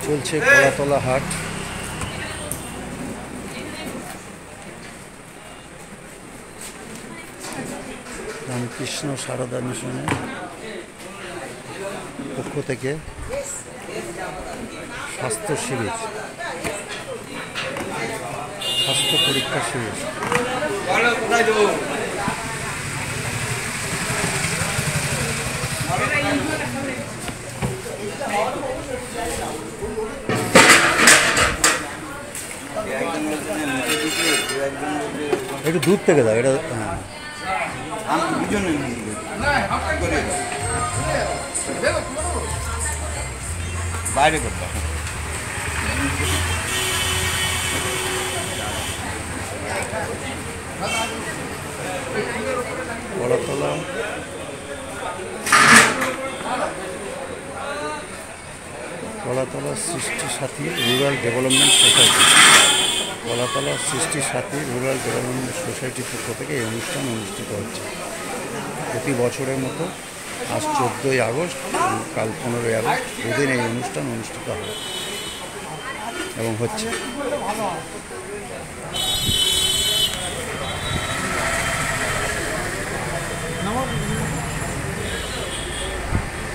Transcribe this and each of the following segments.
চলছে কলাতলা হাট। রামকৃষ্ণ সারদা মিশনের পক্ষ থেকে স্বাস্থ্য শিবির, স্বাস্থ্য পরীক্ষা শিবির। একটু দূর থেকে দাও এটা। বাইরে করতে কলাতলা সৃষ্টি সাথী রুরাল ডেভেলপমেন্ট সোসাইটি, কলাতলা সৃষ্টি সাথী রুরাল ডেভেলপমেন্ট সোসাইটির পক্ষ থেকে এই অনুষ্ঠান অনুষ্ঠিত হচ্ছে প্রতি বছরের মতো। আজ 14ই আগস্ট এবং কাল 15ই আগস্ট দুদিন এই অনুষ্ঠান অনুষ্ঠিত হবে এবং হচ্ছে।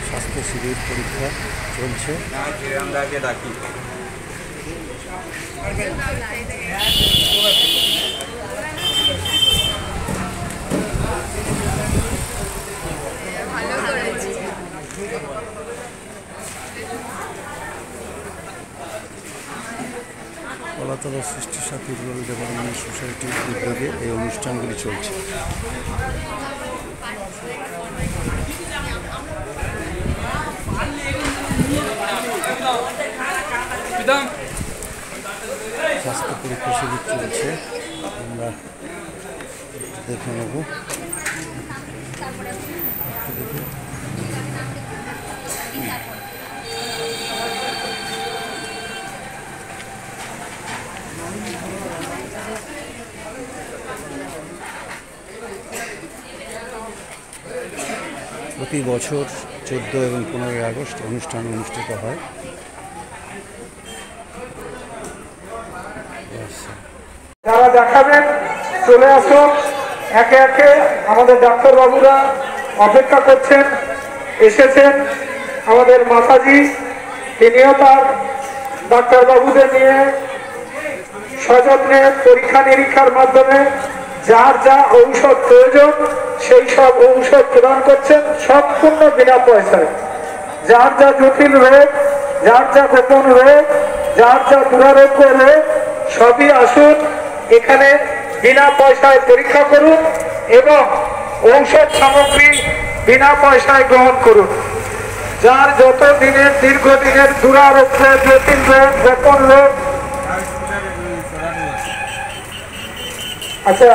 স্বাস্থ্য শিবির পরীক্ষা চলছে। কলাতলা সৃষ্টি সাথী রুরাল ডেভেলপমেন্ট সোসাইটির উদ্যোগে এই অনুষ্ঠানগুলি চলছে। স্বাস্থ্য পরীক্ষা শিবির চলছে, আমরা দেখে নেব। প্রতি বছর 14 এবং 15ই আগস্ট অনুষ্ঠান অনুষ্ঠিত হয়। যারা দেখাবেন চলে আসুন, একে একে আমাদের ডাক্তারবাবুরা অপেক্ষা করছেন, এসেছেন। আমাদের মাতাজি তিনিও তার ডাক্তারবাবুদের নিয়ে সযত্নে পরীক্ষা নিরীক্ষার মাধ্যমে যার যা ঔষধ প্রয়োজন সেই সব ঔষধ প্রদান করছেন সম্পূর্ণ বিনা পয়সায়। যার যা জটিল রোগ, যার যা গোপন রোগ, যার যা দুরারোগ্য রোগ সবই আসুন এখানে বিনা পয়সায় পরীক্ষা করুন এবং ঔষধ সামগ্রী বিনা পয়সায় গ্রহণ করুন। যার যত দিনের দীর্ঘদিনের দুরারোগ্য, জটিল রোগ, গোপন রোগ। আচ্ছা,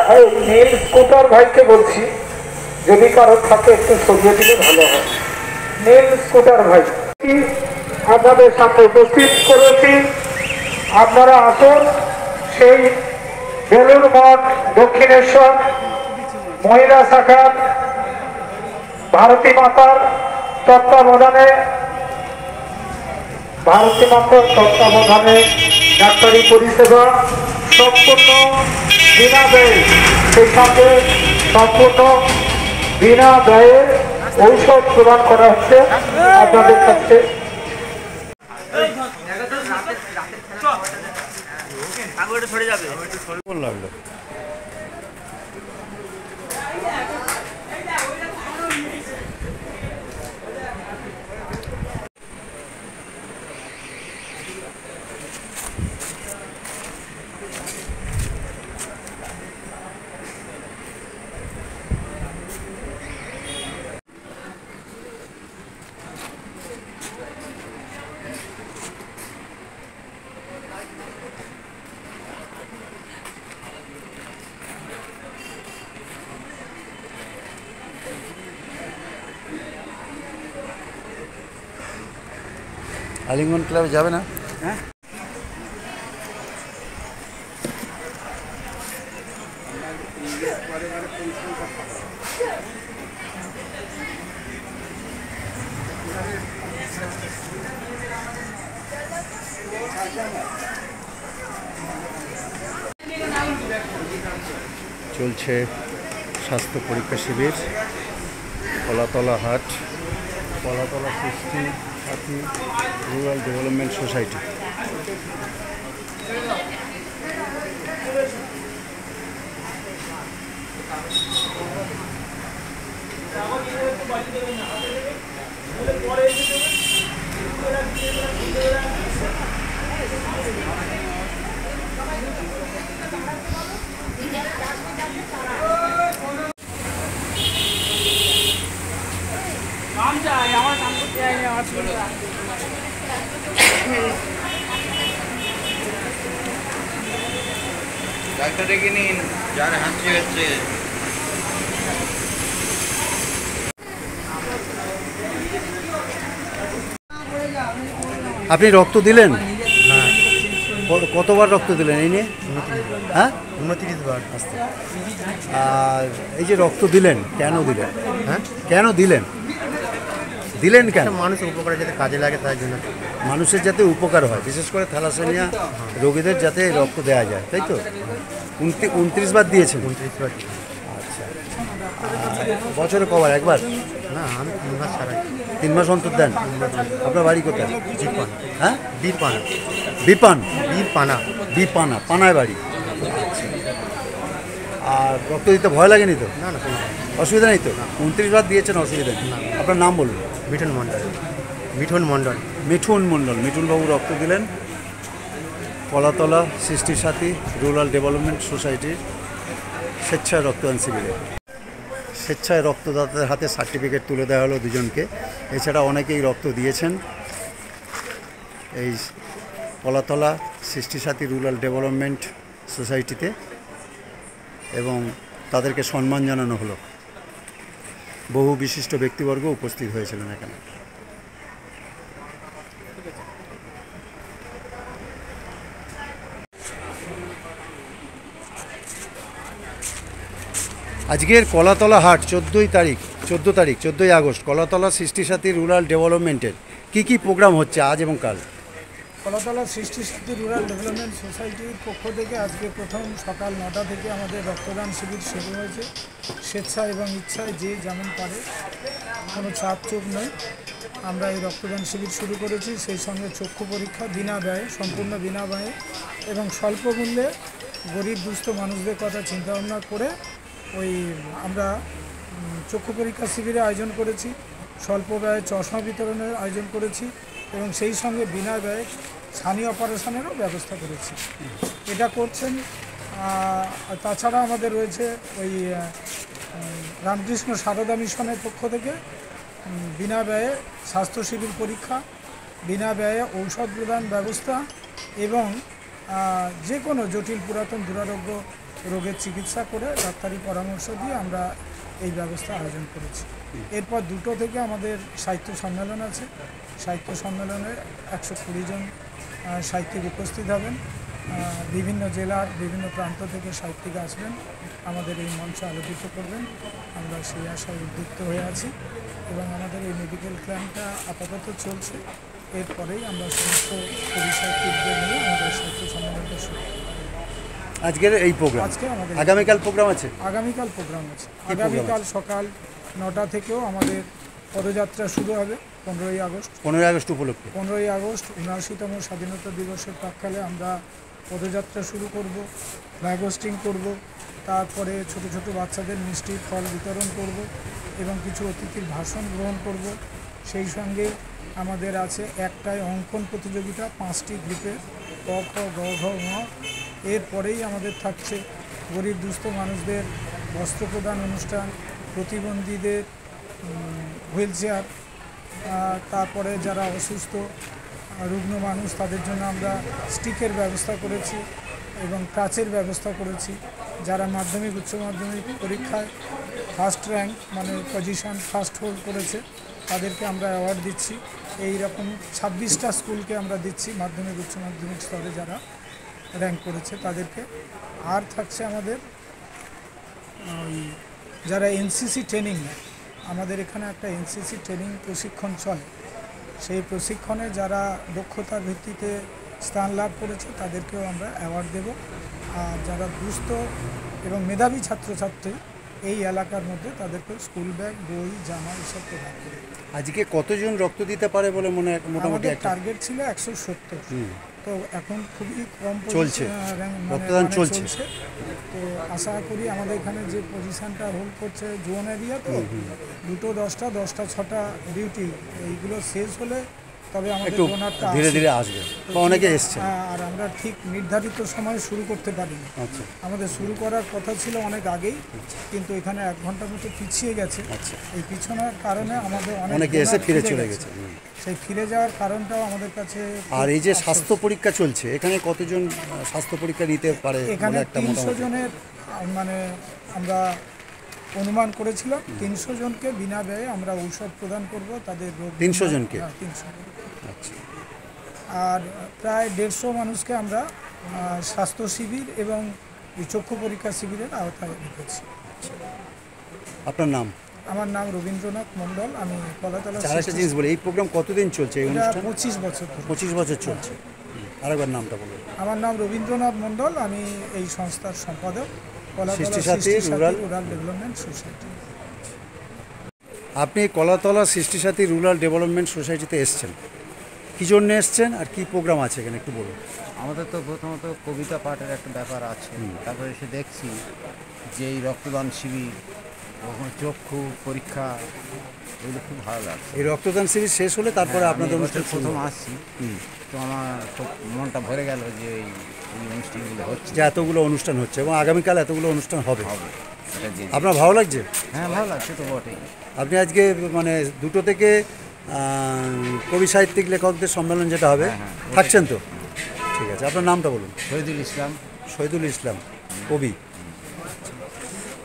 নীল স্কুটার ভাইকে বলছি যদি কারোর থাকে একটু সরিয়ে দিলে ভালো হয়। নীল স্কুটার ভাই আপনাদের সামনে উপস্থিত করেছি, আপনারা আসুন। সেই বেলুর মঠ দক্ষিণেশ্বর মহিলা শাখার ভারতী মাতার তত্ত্বাবধানে ডাক্তারি পরিষেবা সম্পূর্ণ বিনা ব্যয়ে, সেই সঙ্গে সম্পূর্ণ বিনা ব্যয়ে ঔষধ প্রদান করা হচ্ছে আপনাদের কাছে। লাগলো আলিঙ্গন ক্লাবে যাবে না? হ্যাঁ, চলছে স্বাস্থ্য পরীক্ষা শিবির কলাতলা হাট, কলাতলা সৃষ্টি সাথী রুরাল ডেভেলপমেন্ট সোসাইটি। ডাক্তার ডেকে নিন, যার হাঁচি হচ্ছে। আপনি রক্ত দিলেন? কতবার রক্ত দিলেন এই নিয়ে? হ্যাঁ, 29 বার। আর এই যে রক্ত দিলেন কেন দিলেন? হ্যাঁ, কেন দিলেন? দিলেন কেন? মানুষের উপকারে যাতে কাজে লাগে তার জন্য। মানুষের যাতে উপকার হয়, বিশেষ করে থ্যালাসেমিয়া রোগীদের যাতে রক্ত দেওয়া যায়, তাই তো? 29 বার দিয়েছেন? 29 বার। আচ্ছা, বছরে কবার? একবার? না, আমি 3 মাস ছাড়াই। 3 মাস অন্তর দেন? আপনার বাড়ি কোথায়? বীরপানা। হ্যাঁ, বীরপানা। বিপান? বীরপানা। বিপানা, পানায় বাড়ি। আচ্ছা, আর রক্ত দিতে ভয় লাগেনি তো? না না, কোনো অসুবিধা নেই তো? 29 বার দিয়েছেন, অসুবিধা নেই। আপনার নাম বলুন। মিঠুন মণ্ডল। মিঠুন মণ্ডল। মিঠুন মণ্ডল। মিঠুনবাবু রক্ত দিলেন কলাতলা সৃষ্টি সাথী রুরাল ডেভেলপমেন্ট সোসাইটির স্বেচ্ছায় রক্তদান শিবিরে। স্বেচ্ছায় রক্তদাতাদের হাতে সার্টিফিকেট তুলে দেওয়া হলো দুজনকে। এছাড়া অনেকেই রক্ত দিয়েছেন এই কলাতলা সৃষ্টি সাথী রুরাল ডেভেলপমেন্ট সোসাইটিতে, এবং তাদেরকে সম্মান জানানো হলো। বহু বিশিষ্ট ব্যক্তিবর্গ উপস্থিত হয়েছিলেন এখানে। আজকের কলাতলা হাট 14 আগস্ট কলাতলা সৃষ্টি সাথী রুরাল ডেভেলপমেন্টের কি প্রোগ্রাম হচ্ছে আজ এবং কাল? কলাতলা সৃষ্টি সাথী রুরাল ডেভেলপমেন্ট সোসাইটির পক্ষ থেকে আজকে প্রথম সকাল 9টা থেকে আমাদের রক্তদান শিবির শুরু হয়েছে। স্বেচ্ছা এবং ইচ্ছায় যে যেমন পারে, কোনো চাপ চোখ নয়, আমরা এই রক্তদান শিবির শুরু করেছি। সেই সঙ্গে চক্ষু পরীক্ষা বিনা ব্যয়ে, সম্পূর্ণ বিনা ব্যয়ে এবং স্বল্প মূল্যে গরিব দুস্থ মানুষদের কথা চিন্তাভাবনা করে আমরা চক্ষু পরীক্ষা শিবিরের আয়োজন করেছি। স্বল্প ব্যয়ে চশমা বিতরণের আয়োজন করেছি এবং সেই সঙ্গে বিনা ব্যয়ে ছানি অপারেশনেরও ব্যবস্থা করেছি। এটা করছেন। তাছাড়া আমাদের রয়েছে রামকৃষ্ণ সারদা মিশনের পক্ষ থেকে বিনা ব্যয়ে স্বাস্থ্য শিবির পরীক্ষা, বিনা ব্যয়ে ঔষধ প্রদান ব্যবস্থা এবং যে কোনো জটিল পুরাতন দুরারোগ্য রোগের চিকিৎসা করে ডাক্তারি পরামর্শ দিয়ে আমরা এই ব্যবস্থা আয়োজন করেছি। এরপর 2টো থেকে আমাদের সাহিত্য সম্মেলন আছে। সাহিত্য সম্মেলনে 120 জন সাহিত্যিক উপস্থিত হবেন। বিভিন্ন জেলার বিভিন্ন প্রান্ত থেকে সাহিত্যিক আসবেন, আমাদের এই মঞ্চে আলোচিত করবেন। আমরা সেই আশায় উদ্যুক্ত হয়ে আছি এবং আমাদের এই মেডিকেল ক্যাম্পটা আপাতত চলছে। এরপরেই আমরা সমস্ত কবি সাহিত্যিকদের নিয়ে আমাদের সাহিত্য সম্মেলনটা শুরু করব। আজকের এই প্রোগ্রাম, আজকে আমাদের আগামীকাল প্রোগ্রাম আছে? আগামীকাল প্রোগ্রাম আছে। আগামীকাল সকাল 9টা থেকেও আমাদের পদযাত্রা শুরু হবে। 15ই আগস্ট। 15ই আগস্ট উপলক্ষে 15ই আগস্ট 79তম স্বাধীনতা দিবসের প্রাক্কালে আমরা পদযাত্রা শুরু করব, ফ্ল্যাগ হোস্টিং করব, তারপরে ছোট ছোট বাচ্চাদের মিষ্টি ফল বিতরণ করব এবং কিছু অতিথির ভাষণ গ্রহণ করব। সেই সঙ্গে আমাদের আছে একটাই অঙ্কন প্রতিযোগিতা 5টি গ্রুপে, ক খ গ ঘ ঙ। এরপরেই আমাদের থাকছে গরিব দুস্থ মানুষদের বস্ত্র প্রদান অনুষ্ঠান, প্রতিবন্ধীদের হুইল চেয়ার, তারপরে যারা অসুস্থ রুগ্ন মানুষ তাদের জন্য আমরা স্টিকের ব্যবস্থা করেছি এবং টাচের ব্যবস্থা করেছি। যারা মাধ্যমিক উচ্চ মাধ্যমিক পরীক্ষায় ফার্স্ট র্যাঙ্ক মানে পজিশন ফার্স্ট হোল্ড করেছে তাদেরকে আমরা অ্যাওয়ার্ড দিচ্ছি। এই রকম 26টা স্কুলকে আমরা দিচ্ছি মাধ্যমিক উচ্চ মাধ্যমিক স্তরে যারা র্যাঙ্ক করেছে তাদেরকে। আর থাকছে আমাদের যারা এনসিসি ট্রেনিং নেয়, আমাদের এখানে একটা এনসিসি ট্রেনিং প্রশিক্ষণ চলে। সেই প্রশিক্ষণে যারা দক্ষতার ভিত্তিতে স্থান লাভ করেছে তাদেরকেও আমরা অ্যাওয়ার্ড দেব। আর যারা দুস্থ এবং মেধাবী ছাত্রছাত্রী এই এলাকার মধ্যে তাদেরকে স্কুল ব্যাগ, বই, জামা এসব প্রদান করব। আজকে কতজন রক্ত দিতে পারে বলে মনে হয় মোটামুটি আমাদের একটা টার্গেট ছিল 170, তো এখন খুবই কম চলছে, মানে রক্তদান চলছে। তো আশা করি আমাদের এখানে যে পজিশনটা হোল্ড করছে জোন এরিয়া, তো 2টো 10টা 10টা 6টা ডিউটি এইগুলো শেষ হলে তবে আমাদের একটু ডোনারটা ধীরে ধীরে আসবে বা অনেকে এসছে। আর আমরা ঠিক নির্ধারিত সময়ে শুরু করতে পারিনি। আচ্ছা আমাদের শুরু করার কথা ছিল অনেক আগেই, কিন্তু এখানে 1 ঘন্টার মতো পিছিয়ে গেছে। আচ্ছা। এই পিছনের কারণে আমাদের অনেকে এসে donor ফিরে চলে গেছে। সেই ফিরে যাওয়ার কারণটাও আমাদের কাছে আর এই যে খুব স্বাস্থ্য পরীক্ষা চলছে, এখানে কতজন স্বাস্থ্য পরীক্ষা নিতে পারে এখানে বলে একটা 300 মোটামুটি জনের মানে আমরা অনুমান করেছিলাম 300 জনকে বিনা ব্যয়ে আমরা ঔষধ প্রদান করব তাদের রোগ। 300 জনকে? হ্যাঁ, 300 জন। আচ্ছা। আর প্রায় 150 মানুষকে আমরা স্বাস্থ্য শিবির এবং এই চক্ষু পরীক্ষা শিবিরের আওতায় রেখেছি। আপনার নাম? আমার নাম রবীন্দ্রনাথ মণ্ডল, আমি কলাতলা। আর একটা জিনিস বলে, এই প্রোগ্রাম কতদিন চলছে এই এটা অনুষ্ঠান? 25 বছর ধরে। 25 বছর চলছে। আরেকবার নামটা বলুন। আমার নাম রবীন্দ্রনাথ মণ্ডল, আমি এই সংস্থার সম্পাদক, কলাতলা সৃষ্টি সাথী রুরাল রুরাল ডেভেলপমেন্ট সোসাইটি। আপনি কলাতলা সৃষ্টি সাথী রুরাল ডেভেলপমেন্ট সোসাইটিতে এসছেন, কী জন্য এসছেন আর কি প্রোগ্রাম আছে এখানে একটু বলুন। আমাদের তো প্রথমত কবিতা পাঠের একটা ব্যাপার আছে, তারপরে এসে দেখছি যে এই রক্তদান শিবির, কখনো চক্ষু পরীক্ষা, এগুলো খুব ভালো লাগছে। এই রক্তদান শিবির শেষ হলে তারপরে হ্যাঁ, আপনাদের আমি অনুষ্ঠান এবছর শুরু প্রথম হবে। আসছি, তো আমার খুব মনটা ভরে গেল যে এই অনুষ্ঠানগুলো হচ্ছে। যে এতগুলো অনুষ্ঠান হচ্ছে এবং আগামীকাল এতগুলো অনুষ্ঠান হবে, এটা যে আপনার ভালো লাগছে? হ্যাঁ, ভালো লাগছে তো বটেই। আপনি আজকে মানে 2টো থেকে কবি সাহিত্যিক লেখকদের সম্মেলন যেটা হবে থাকছেন তো? ঠিক আছে, আপনার নামটা বলুন। শহীদুল ইসলাম। শহীদুল ইসলাম, কবি।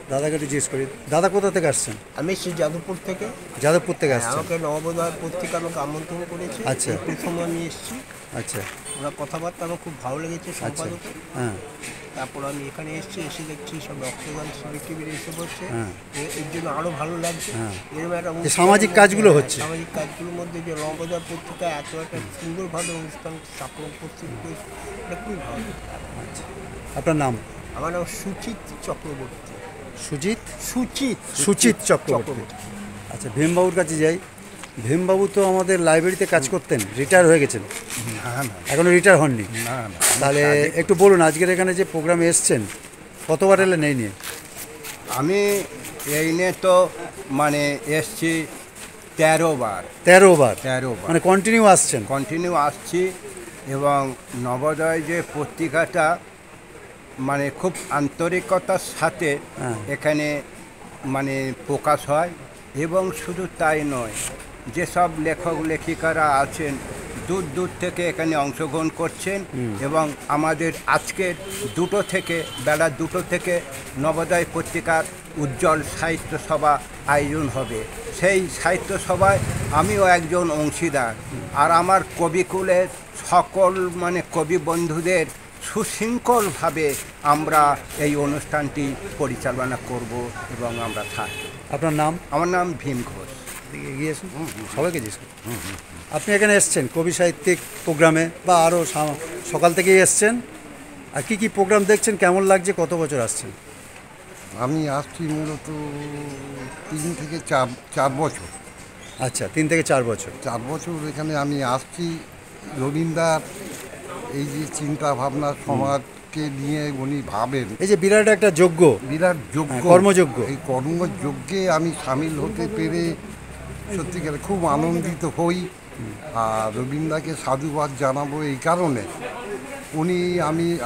দাদাকে একটু জিজ্ঞেস করি, দাদা কোথা থেকে আসছেন? আমি এসেছি যাদবপুর থেকে। যাদবপুর থেকে আসছেন? আমাকে নবোদয় পত্রিকা আমাকে আমন্ত্রণ করেছে। আচ্ছা। প্রথম আমি এসেছি, আচ্ছা। ওরা কথাবার্তা আমার খুব ভালো লেগেছে সম্পাদকের। হ্যাঁ তারপর আমি এখানে এসেছি, এসে দেখছি সব রক্তদান শিবির টিবির এসে পড়ছে। হ্যাঁ। এর জন্য আরও ভালো লাগছে। এরকম একটা যে অনুষ্ঠানের সামাজিক মধ্যে- কাজগুলো হচ্ছে। সামাজিক কাজগুলোর মধ্যে যে নবোদয় পত্রিকা এত একটা সুন্দরভাবে অনুষ্ঠান স্থাপন করছে, এটা খুবই ভালো। আপনার নাম? আমার নাম সুচিত চক্রবর্তী। সুজিত? সুচিত চক্রবর্তী। আচ্ছা, ভীমবাবুর কাছে যাই। ভীমবাবু তো আমাদের লাইব্রেরিতে কাজ করতেন, রিটায়ার হয়ে গেছেন? এখনো রিটায়ার হননি? তাহলে একটু বলুন আজকের এখানে যে প্রোগ্রামে এসছেন কতবার এলেন এই নিয়ে? আমি এই নিয়ে তো মানে এসছি 13 বার। 13 বার? 13 বার মানে কন্টিনিউ আসছেন? কন্টিনিউ আসছি। এবং নবোদয় যে পত্রিকাটা মানে খুব আন্তরিকতার সাথে এখানে মানে প্রকাশ হয়। এবং শুধু তাই নয়, যেসব লেখক লেখিকারা আছেন দূর দূর থেকে এখানে অংশগ্রহণ করছেন। এবং আমাদের আজকের 2টো থেকে বেলা 2টো থেকে নবোদয় পত্রিকার উজ্জ্বল সাহিত্য সভা আয়োজন হবে। সেই সাহিত্য সভায় আমিও একজন অংশীদার। আর আমার কবিকুলের সকল মানে কবি বন্ধুদের সুশৃঙ্খলভাবে আমরা এই অনুষ্ঠানটি পরিচালনা করব এবং আমরা থাকি। আপনার নাম? আমার নাম ভীম ঘোষ। এগিয়েছেন সবাইকে জিজ্ঞেস করুন। আপনি এখানে এসছেন কবি সাহিত্যিক প্রোগ্রামে বা আরও সকাল থেকেই এসছেন, আর কি কি প্রোগ্রাম দেখছেন, কেমন লাগছে, কত বছর আসছেন? আমি আসছি মূলত 3 থেকে 4 বছর। আচ্ছা, 3 থেকে 4 বছর। 4 বছর এখানে আমি আসছি। রবীন্দ্রনাথ এই যে চিন্তা ভাবনা সমাজকে নিয়ে উনি ভাবেন, এই যে বিরাট একটা যজ্ঞ, বিরাট যোগ্য, কর্মযজ্ঞ, এই কর্মযজ্ঞে আমি সামিল হতে পেরে সত্যিকারে খুব আনন্দিত হই। আর রবীন্দ্রনাথকে সাধুবাদ জানাবো এই কারণে, উনি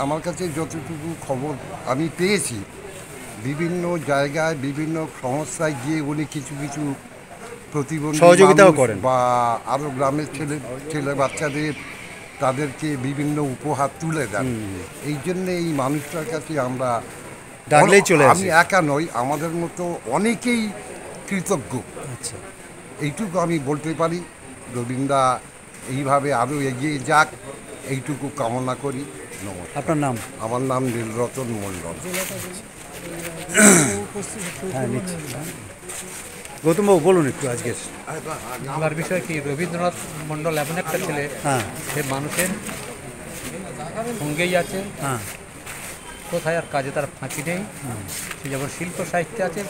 আমার কাছে যতটুকু খবর আমি পেয়েছি, বিভিন্ন জায়গায় বিভিন্ন সংস্থায় গিয়ে উনি কিছু কিছু প্রতিবন্ধী সহযোগিতাও মানুষ করেন বা আরও গ্রামের ছেলে বাচ্চাদের তাদেরকে বিভিন্ন উপহার তুলে দেন। এই জন্যে এই মানুষটার কাছে আমরা ডাকলেই চলে আসি। আমি একা নই, আমাদের মতো অনেকেই কৃতজ্ঞ। আচ্ছা, এইটুকু আমি বলতে পারি। রবীন্দ্র এইভাবে আরও এগিয়ে যাক, এইটুকু কামনা করি। নমস্কার। আপনার নাম? আমার নাম নীলরতন মণ্ডল। হ্যাঁ, নিচ্ছি। গৌতমবাবু বলুন একটু আজকের। আমার বিষয় কি, রবীন্দ্রনাথ মণ্ডল এমন একটা ছেলে, হ্যাঁ, সে মানুষের সঙ্গেই আছে, হ্যাঁ, কোথায় আর কাজে তার ফাঁকি নেই। সে যেমন শিল্প সাহিত্যে আছে,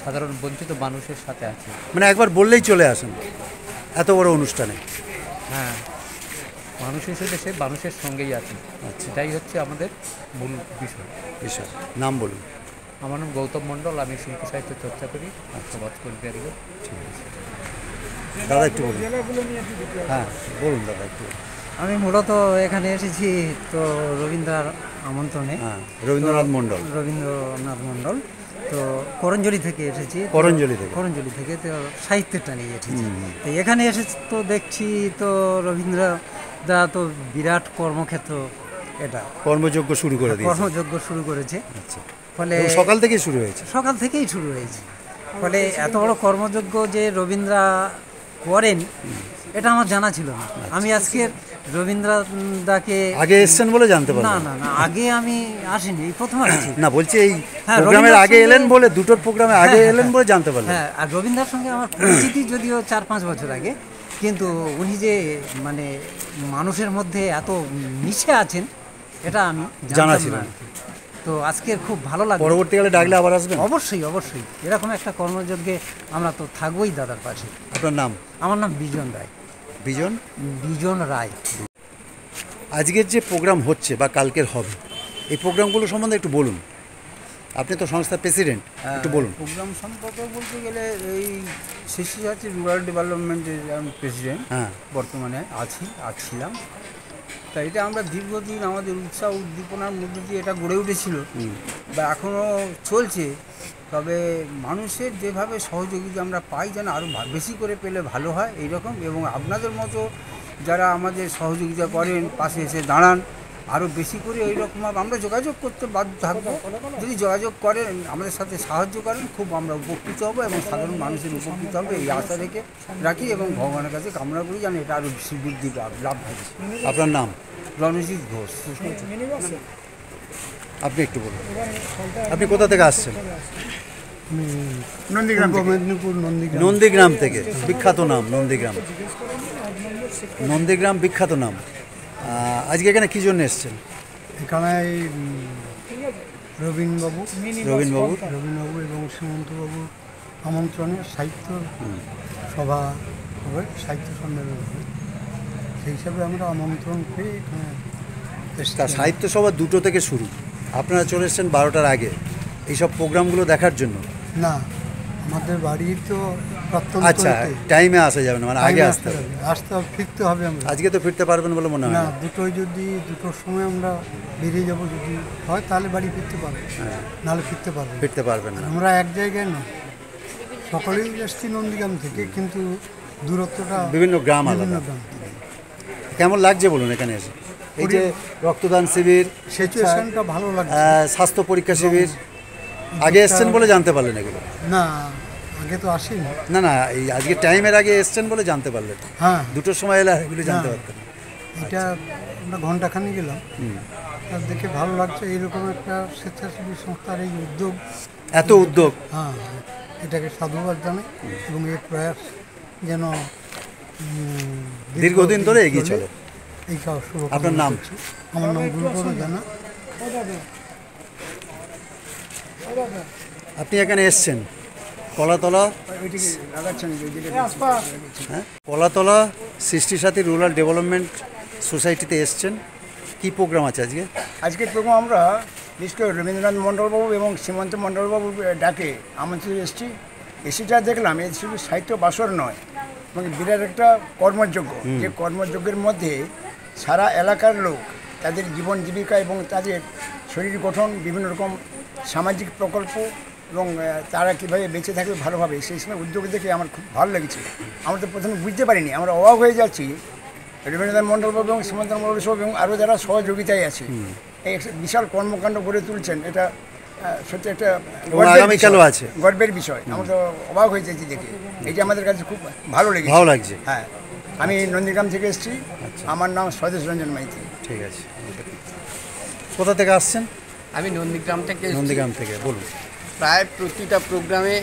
সাধারণ বঞ্চিত মানুষের সাথে আছে। মানে একবার বললেই চলে আসেন এত বড় অনুষ্ঠানে। হ্যাঁ, মানুষ হিসেবে সে মানুষের সঙ্গেই আছে। সেটাই হচ্ছে আমাদের মূল বিষয়। বিষয় নাম বলুন। আমার নাম গৌতম মণ্ডল, আমি শিল্প সাহিত্য চর্চা করি সমাজ কর্মী একজন। দাদা একটু বলুন। হ্যাঁ বলুন দাদা একটু। আমি মূলত এখানে এসেছি তো রবীন্দ্রার আমন্ত্রণে। হ্যাঁ, রবীন্দ্রনাথ মণ্ডল। রবীন্দ্রনাথ মণ্ডল তো করঞ্জলি থেকে এসেছি। করঞ্জলি থেকে তো সাহিত্যটা নিয়ে এসেছি। তো এখানে এসে তো দেখছি তো রবীন্দ্র দা তো বিরাট কর্মক্ষেত্র, এটা কর্মযজ্ঞ শুরু করে দিয়েছে। কর্মযজ্ঞ শুরু করেছে। আচ্ছা, ফলে সকাল থেকেই শুরু হয়েছে। সকাল থেকেই শুরু হয়েছে। ফলে এত বড় কর্মযজ্ঞ যে রবীন্দ্রা করেন এটা আমার জানা ছিল না। আমি আজকে রবীন্দ্রদাকে আগে এসছেন বলে জানতে পারলাম। না না না, আগে আমি আসিনি, এই প্রথম আসছি। না বলছি এই হ্যাঁ, প্রোগ্রামের আগে এলেন বলে, দুটোর প্রোগ্রামে আগে এলেন বলে জানতে পারলাম। হ্যাঁ, আর রবীন্দ্রার সঙ্গে আমার পরিচিতি যদিও 4-5 বছর আগে, কিন্তু উনি যে মানে মানুষের মধ্যে এত মিশে আছেন এটা আমি জানা জানতাম ছিল না। না। তো আজকে খুব ভালো লাগলো। পরবর্তীকালে ডাকলে আবার আসবেন? অবশ্যই অবশ্যই, এরকম একটা কর্মযজ্ঞে আমরা তো থাকবোই দাদার পাশে। আপনার নাম? আমার নাম বিজন রায়। বিজন রায়। আজকের যে প্রোগ্রাম হচ্ছে বা কালকের হবে, এই প্রোগ্রামগুলো সম্বন্ধে একটু বলুন। আপনি তো সংস্থার প্রেসিডেন্ট, একটু বলুন। প্রোগ্রাম সম্পর্কে বলতে গেলে এই শিশুসাথী রুরাল ডেভেলপমেন্টের আমি প্রেসিডেন্ট বর্তমানে ছিলাম। তাই এটা আমরা দীর্ঘদিন আমাদের উৎসাহ উদ্দীপনার মধ্যে দিয়ে এটা গড়ে উঠেছিল বা এখনও চলছে। তবে মানুষের যেভাবে সহযোগিতা আমরা পাই যেন আরও বেশি করে পেলে ভালো হয় এইরকম, এবং আপনাদের মতো যারা আমাদের সহযোগিতা করেন, পাশে এসে দাঁড়ান, আরও বেশি করে এইরকমভাবে আমরা যোগাযোগ করতে বাধ্য থাকবো। যদি যোগাযোগ করেন, আমাদের সাথে সাহায্য করেন, খুব আমরা উপকৃত হব এবং সাধারণ মানুষের উপকৃত হবে এই আশা রেখে রাখি এবং ভগবানের কাছে কামনা করি যেন এটা আরও বেশি বৃদ্ধি লাভ হয়। আপনার নাম? রণজিৎ ঘোষ। আপনি একটু বলুন, আপনি কোথা থেকে আসছেন? নন্দীগ্রাম থেকে। বিখ্যাত নাম নন্দীগ্রাম। নন্দীগ্রাম বিখ্যাত নাম। আজকে এখানে কী জন্য এসছেন? এখানে রবীন্দ্রবাবু এবং সীমন্তবাবুর আমন্ত্রণে সাহিত্য সভা হবে, সাহিত্য সম্মেলন হবে। সেই হিসাবে আমরা আমন্ত্রণ পেয়ে এখানে সাহিত্য সভা 2টো থেকে শুরু, আপনারা চলে এসছেন 12টার আগে এইসব প্রোগ্রামগুলো দেখার জন্য? না, আমাদের বাড়ি তো আচ্ছা, টাইমে আসা যাবে না, মানে আগে আসতে হবে। ফিরতে হবে। আমরা আজকে তো ফিরতে পারবেন বলে মনে হয় না। দুটোর সময় আমরা বেরিয়ে যাব, যদি হয় তাহলে বাড়ি ফিরতে পারবো, নাহলে ফিরতে পারবেন না। আমরা এক জায়গায় নয়, সকলেই এসছি নন্দীগ্রাম থেকে, কিন্তু দূরত্বটা বিভিন্ন গ্রাম আলাদা। কেমন লাগছে বলুন এখানে এসে? এই যে রক্তদান শিবির, সিচুয়েশনটা ভালো লাগছে। স্বাস্থ্য পরীক্ষা শিবির, আগে এসছেন বলে জানতে পারলেন এগুলো? না, আগে তো আসিনি। না, এই আজকে টাইমের আগে এসছেন বলে জানতে পারলেন। হ্যাঁ, 2টোর সময় এলে এগুলো জানতে পারতেন। এটা আমরা ঘন্টাখানি গেলাম, তার দেখে ভালো লাগছে। এইরকম একটা স্বেচ্ছাসেবী সংস্থার এই উদ্যোগ, এত উদ্যোগ, হ্যাঁ, এটাকে সাধুবাদ জানাই এবং এর প্রয়াস যেন দীর্ঘদিন ধরে এগিয়ে চলে। এই শুভ। আপনার নাম? আমার নাম গুরুপদ জানা। আপনি এখানে এসছেন কলাতলা, কলাতলা সৃষ্টিসাথী রুরাল ডেভেলপমেন্ট সোসাইটিতে এসছেন। কি প্রোগ্রাম আছে আজকে? আজকের প্রোগ্রাম আমরা বিশেষ করে রবীন্দ্রনাথ মণ্ডলবাবু এবং সীমন্ত মণ্ডলবাবুর ডাকে আমন্ত্রিত এসেছি। এসেটা দেখলাম এ শুধু সাহিত্য বাসর নয়, এবং বিরাট একটা কর্মযজ্ঞ, যে কর্মযজ্ঞের মধ্যে সারা এলাকার লোক তাদের জীবন জীবিকা এবং তাদের শরীর গঠন, বিভিন্ন রকম সামাজিক প্রকল্প এবং তারা কীভাবে বেঁচে থাকবে ভালোভাবে, সেই সময় উদ্যোগ দেখে আমার খুব ভালো লেগেছে। আমরা তো প্রথমে বুঝতে পারিনি, আমরা অবাক হয়ে যাচ্ছি। রবীন্দ্রনাথ মণ্ডলবাবু এবং সীমন্ত মণ্ডল সহ এবং আরও যারা সহযোগিতায় আছে, এই বিশাল কর্মকাণ্ড গড়ে তুলছেন, এটা সত্যি একটা গর্বের বিষয়। আমরা তো অবাক হয়ে যাচ্ছি দেখে, এটা আমাদের কাছে খুব ভালো লাগছে। হ্যাঁ, আমি নন্দীগ্রাম থেকে এসেছি। আমার নাম স্বদেশ রঞ্জন মাইতি। ঠিক আছে। কোথা থেকে আসছেন? আমি নন্দীগ্রাম থেকে। নন্দীগ্রাম থেকে, বলুন। প্রায় প্রতিটা প্রোগ্রামে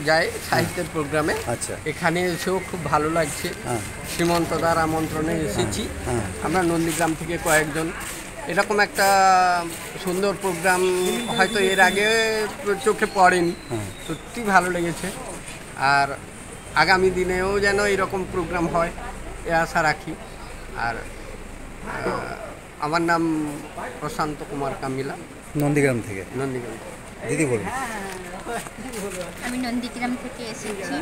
যায়, সাহিত্যের প্রোগ্রামে। আচ্ছা, এখানে এসেও খুব ভালো লাগছে। সীমন্তদার আমন্ত্রণে এসেছি আমরা নন্দীগ্রাম থেকে কয়েকজন। এরকম একটা সুন্দর প্রোগ্রাম হয়তো এর আগে চোখে পড়েনি, সত্যি ভালো লেগেছে। আর আগামী দিনেও যেন এরকম প্রোগ্রাম হয় এ আশা রাখি। আর আমার নাম প্রশান্ত কুমার কামিলা, নন্দীগ্রাম থেকে। নন্দীগ্রাম দিদি বলুন। আমি নন্দীগ্রাম থেকে এসেছি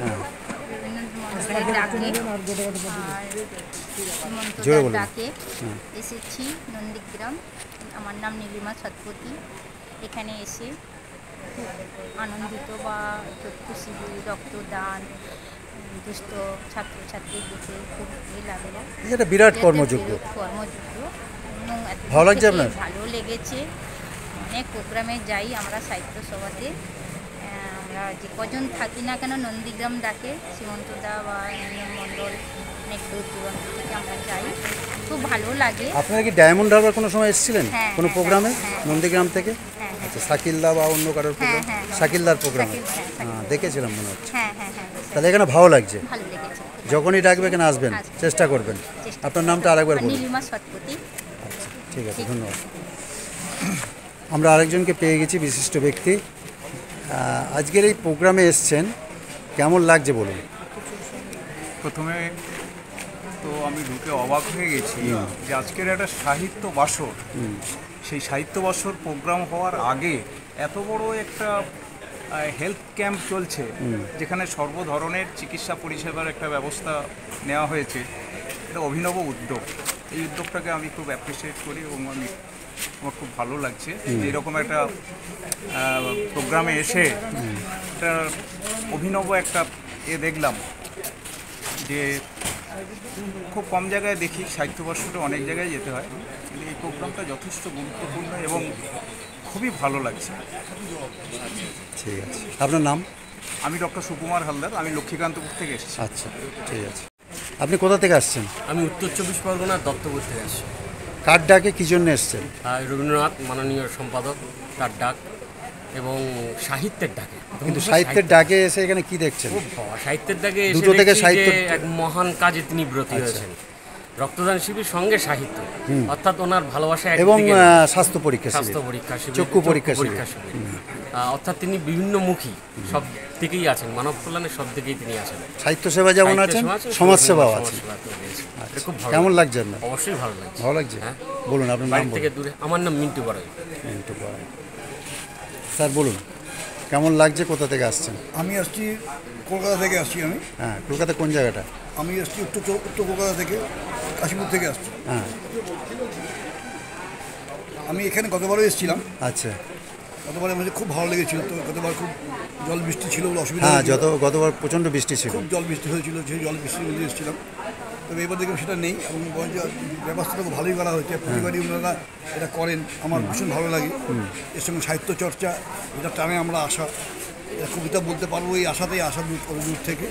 ডাকে এসেছি নন্দীগ্রাম। আমার নাম নীলিমা সৎপতি। এখানে এসে খুব আনন্দিত বা চক্ষু শিবির, রক্তদান, দুস্থ ছাত্রছাত্রী দেখে খুব লাগলো। এটা বিরাট কর্মযোগ্য। ভালো লাগছে আপনার? ভালো লেগেছে। অনেক প্রোগ্রামে যাই আমরা সাহিত্য সভাতে, আমরা যে কজন থাকি না কেন নন্দীগ্রাম ডাকে, সীমন্তদা বা মণ্ডল অনেক দূর দূরান্ত থেকে আমরা যাই, খুব ভালো লাগে। আপনারা কি ডায়মন্ড হারবার কোনো সময় এসেছিলেন কোনো প্রোগ্রামে নন্দীগ্রাম থেকে? আচ্ছা, শাকিলদা বা অন্য কারোর প্রোগ্রাম? শাকিলদার প্রোগ্রামে দেখেছিলাম মনে হচ্ছে। তাহলে এখানে ভালো লাগছে? যখনই ডাকবে এখানে আসবেন, চেষ্টা করবেন। আপনার নামটা আরেকবার বলুন। নীলিমা সৎপতি। আচ্ছা, ঠিক আছে, ধন্যবাদ। আমরা আরেকজনকে পেয়ে গেছি, বিশিষ্ট ব্যক্তি। আজকের এই প্রোগ্রামে এসছেন, কেমন লাগছে বলুন? প্রথমে তো আমি ঢুকে অবাক হয়ে গেছি যে আজকের একটা সাহিত্য বাসর, সেই সাহিত্য বাসর প্রোগ্রাম হওয়ার আগে এত বড় একটা হেলথ ক্যাম্প চলছে, যেখানে সর্বধরনের চিকিৎসা পরিষেবার একটা ব্যবস্থা নেওয়া হয়েছে। এটা অভিনব উদ্যোগ। এই উদ্যোগটাকে আমি খুব অ্যাপ্রিসিয়েট করি এবং আমার খুব ভালো লাগছে যে এরকম একটা প্রোগ্রামে এসে একটা অভিনব একটা দেখলাম যে খুব কম জায়গায় দেখি। সাহিত্যবর্ষটা অনেক জায়গায় যেতে হয়, কিন্তু এই প্রোগ্রামটা যথেষ্ট গুরুত্বপূর্ণ এবং খুবই ভালো লাগছে। ঠিক আছে, আপনার নাম? আমি ডক্টর সুকুমার হালদার, আমি লক্ষ্মীকান্তপুর থেকে এসেছি। আচ্ছা, ঠিক আছে। আপনি কোথা থেকে আসছেন? আমি উত্তর 24 পরগনার দত্তপুর থেকে আসছি। কার ডাকে কী জন্য এসছেন? রবীন্দ্রনাথ মাননীয় সম্পাদক, তার ডাক এবং সাহিত্যের ডাকে। কিন্তু সাহিত্যের ডাকে এসে এখানে কি দেখছেন? সাহিত্যের ডাকে এসে দুটো থেকে সাহিত্য, এক মহান কাজে তিনি ব্রতী হয়েছেন। রক্তদান শিবির সঙ্গে সাহিত্য, অর্থাৎ ওনার ভালোবাসা এবং স্বাস্থ্য পরীক্ষা, চক্ষু পরীক্ষা শিবির, অর্থাৎ তিনি বিভিন্নমুখী, সব দিকেই আছেন, মানব কল্যাণের সব দিকেই তিনি আছেন। সাহিত্য সেবা যেমন আছেন, সমাজসেবাও আছে। খুব কেমন লাগছে আপনার? অবশ্যই ভালো লাগছে। ভালো লাগছে, হ্যাঁ। বলুন আপনার নাম। থেকে দূরে আমার নাম মিন্টু বড়াই। মিন্টু বড়াই। স্যার বলুন, কেমন লাগছে? কোথা থেকে আসছেন? আমি আসছি কলকাতা থেকে আসছি। আমি হ্যাঁ, কলকাতা কোন জায়গাটা? আমি আসছি উত্তর কলকাতা থেকে, কাশীপুর থেকে আসছি। হ্যাঁ, আমি এখানে গতবারও এসেছিলাম। আচ্ছা, গতবারে আমাদের খুব ভালো লেগেছিল। তো গতবার খুব জল বৃষ্টি ছিল বলে অসুবিধা। হ্যাঁ, গতবার প্রচণ্ড বৃষ্টি ছিল, খুব জল বৃষ্টি হয়েছিল, সেই জল বৃষ্টির মধ্যে এসেছিলাম। তবে এবার দেখলাম সেটা নেই এবং ব্যবস্থাটা খুব ভালোই করা হয়েছে। প্রতিবারই ওনারা এটা করেন, আমার ভীষণ ভালো লাগে। এর সঙ্গে সাহিত্য চর্চা, এটা টানে আমরা আসা, কবিতা বলতে পারবো, এই আশাতেই আসা দূর থেকে।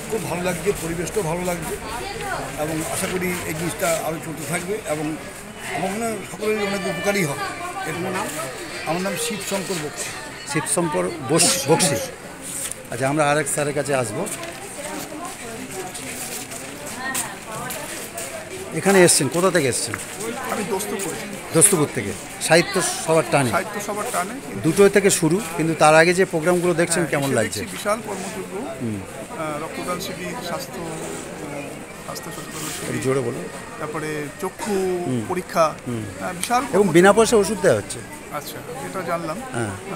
খুব ভালো লাগছে, পরিবেশটাও ভালো লাগছে এবং আশা করি এই জিনিসটা আরও চলতে থাকবে এবং আমার মনে হয় সকলের অনেক উপকারী হবে। এর নাম, আমার নাম শিবশঙ্কর বক্সি। শিবশঙ্কর বক্সি। আচ্ছা, আমরা আরেক স্যারের কাছে আসবো। এখানে এসছেন, কোথা থেকে এসছেন? আমি দোস্তপুর থেকে। সাহিত্য সবার টানে, দুটো থেকে শুরু, কিন্তু তার আগে যে প্রোগ্রামগুলো দেখছেন কেমন লাগছে? বিশাল কর্মযোগ্য, রক্তদান শিবির, স্বাস্থ্য সচেতন, জোরে বলুন। তারপরে চক্ষু পরীক্ষা, বিশাল, এবং বিনা পয়সা ওষুধ দেওয়া হচ্ছে। আচ্ছা, এটা জানলাম।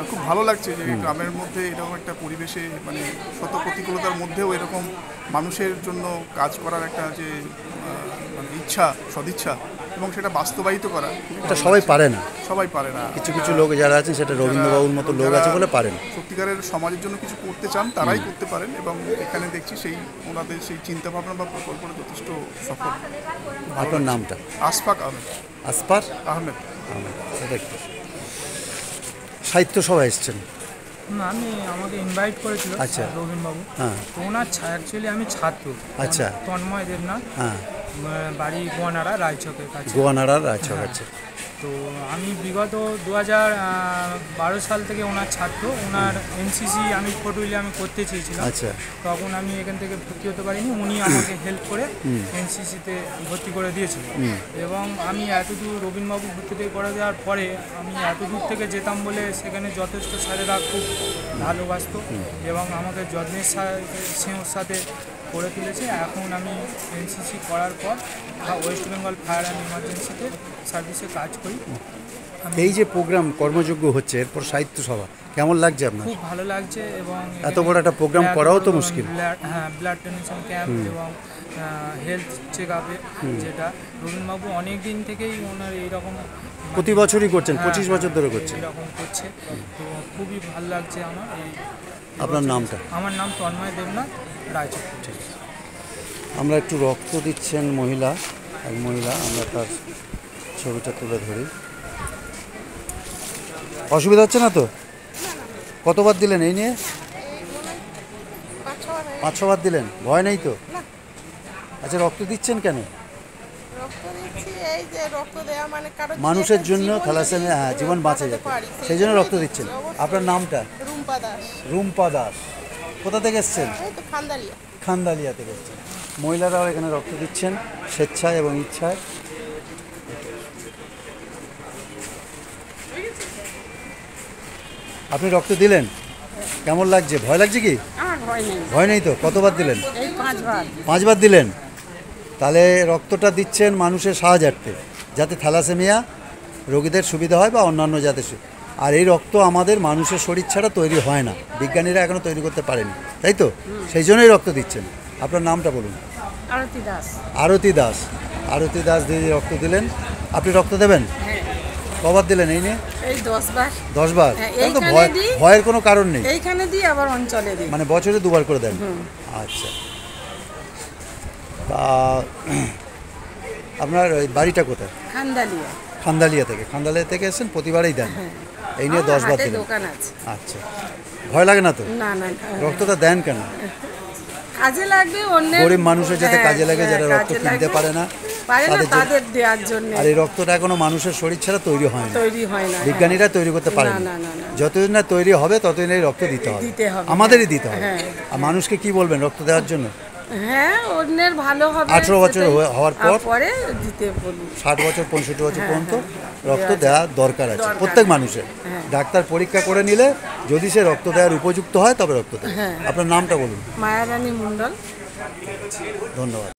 খুব ভালো লাগছে যে গ্রামের মধ্যে এরকম একটা পরিবেশে, মানে শত প্রতিকূলতার মধ্যেও এরকম মানুষের জন্য কাজ করার একটা যে ইচ্ছা, সদিচ্ছা, এবং সেটা বাস্তবায়িত করা, এটা সবাই পারে না। কিছু কিছু লোক যারা আছেন, সেটা রবীন্দ্রবাবুর মতো লোক আছে বলে পারেন। সত্যিকারের সমাজের জন্য কিছু করতে চান, তারাই করতে পারেন। এবং এখানে দেখছি সেই ওনাদের সেই চিন্তাভাবনা বা প্রকল্পটা যথেষ্ট সফল। আপনার নামটা? আসফাক আহমেদ। আসফাক আহমেদ। সাহিত্য সভা এসছেন? আমি আমাকে ইনভাইট করেছিল রবীন্দ্রবাবু। হ্যাঁ, ওনার অ্যাকচুয়ালি আমি ছাত্র। আচ্ছা, তন্ময় দেবনাথ। হ্যাঁ, বাড়ি গোয়ানাড়া রায়চকের কাছে। গোয়ানাড়া রায়চক আছে। তো আমি বিগত 2012 সাল থেকে ওনার ছাত্র। ওনার এনসিসি আমি ফোর্ট উইলিয়ামে করতে চেয়েছিলাম। আচ্ছা। তখন আমি এখান থেকে ভর্তি হতে পারিনি, উনি আমাকে হেল্প করে এনসিসিতে ভর্তি করে দিয়েছিলেন। এবং আমি এতদূর রবীন্দ্রবাবু ভর্তি করে দেওয়ার পরে আমি এতদূর থেকে যেতাম বলে সেখানে যথেষ্ট স্যারেরা খুব ভালোবাসত এবং আমাকে যত্নের সাথে করে তুলেছে। এখন আমি এনসিসি করার পর ওয়েস্ট বেঙ্গল ফায়ার অ্যান্ড ইমার্জেন্সিতে সার্ভিসে কাজ করি। এই যে প্রোগ্রাম কর্মযোগ্য হচ্ছে, এরপর সাহিত্য সভা, কেমন লাগছে আপনার? খুব ভালো লাগছে। এবং এত বড় একটা প্রোগ্রাম করাও তো মুশকিল। হ্যাঁ, ব্লাড ডোনেশন ক্যাম্প এবং হেলথ চেক আপে, যেটা রবীন্দ্রবাবু অনেক দিন থেকেই ওনার এইরকম প্রতি বছরই করছেন, 25 বছর ধরে করছেন। এরকম করছে, তো খুবই ভালো লাগছে আমার। আপনার নামটা? আমার নাম তন্ময় দেবনাথ রায়চক। ঠিক আছে। আমরা একটু রক্ত দিচ্ছেন এক মহিলা, আমরা তার ছবিটা তুলে ধরি। অসুবিধা হচ্ছে না তো? কতবার দিলেন এই নিয়ে? 5-6 বার দিলেন। ভয় নেই তো? আচ্ছা, রক্ত দিচ্ছেন কেন? মানুষের জন্য থ্যালাসেমিয়া, জীবন বাঁচে যাবে, সেই জন্য রক্ত দিচ্ছেন। আপনার নামটা? রুম্পা দাস। কোথা থেকে এসছেন? খান্দালিয়া থেকে এসছেন। মহিলারাও এখানে রক্ত দিচ্ছেন স্বেচ্ছায় এবং ইচ্ছায়। আপনি রক্ত দিলেন, কেমন লাগছে? ভয় লাগছে কি? ভয় নেই তো? কতবার দিলেন? 5 বার দিলেন। তাহলে রক্তটা দিচ্ছেন মানুষের সাহায্যার্থে, যাতে থ্যালাসেমিয়া রোগীদের সুবিধা হয় বা অন্যান্য যাতে। আর এই রক্ত আমাদের মানুষের শরীর ছাড়া তৈরি হয় না, বিজ্ঞানীরা এখনও তৈরি করতে পারেনি, তাই তো? সেই জন্যই রক্ত দিচ্ছেন। আপনার নামটা বলুন? আরতি দাস। আরতি দাস দিদি রক্ত দিলেন। আপনি রক্ত দেবেন? কবার দিলেন এই নিয়ে? 10 বার। তো ভয়ের কোনো কারণ নেই। এইখানে দিই, আবার অঞ্চলে দিই, মানে বছরে 2 বার করে দেন? আচ্ছা। তা আপনার বাড়িটা কোথায়? খান্দালিয়া থেকে এসেছেন, প্রতিবারেই দেন? এই নিয়ে 10 বার দিলেন। আচ্ছা, ভয় লাগে না তো? রক্তটা দেন কেন? কাজে লাগবে, গরিব মানুষের যাতে কাজে লাগে, যারা রক্ত কিনতে পারে না তাদের দেওয়ার জন্য। আর এই রক্তটা কোনো মানুষের শরীর ছাড়া তৈরি হয় না, বিজ্ঞানীরা তৈরি করতে পারেন না। যতদিন না তৈরি হবে ততদিন এই রক্ত দিতে হবে, আমাদেরই দিতে হবে। আর মানুষকে কি বলবেন রক্ত দেওয়ার জন্য? হ্যাঁ, অন্যের ভালো হবে। 18 বছর হওয়ার পর পরে দিতে বলুন। 60 বছর 65 বছর পর্যন্ত রক্ত দেওয়া দরকার আছে প্রত্যেক মানুষের। ডাক্তার পরীক্ষা করে নিলে যদি সে রক্ত দেওয়ার উপযুক্ত হয় তবে রক্ত দেয়। আপনার নামটা বলুন? মায়ারানী মণ্ডল। ধন্যবাদ।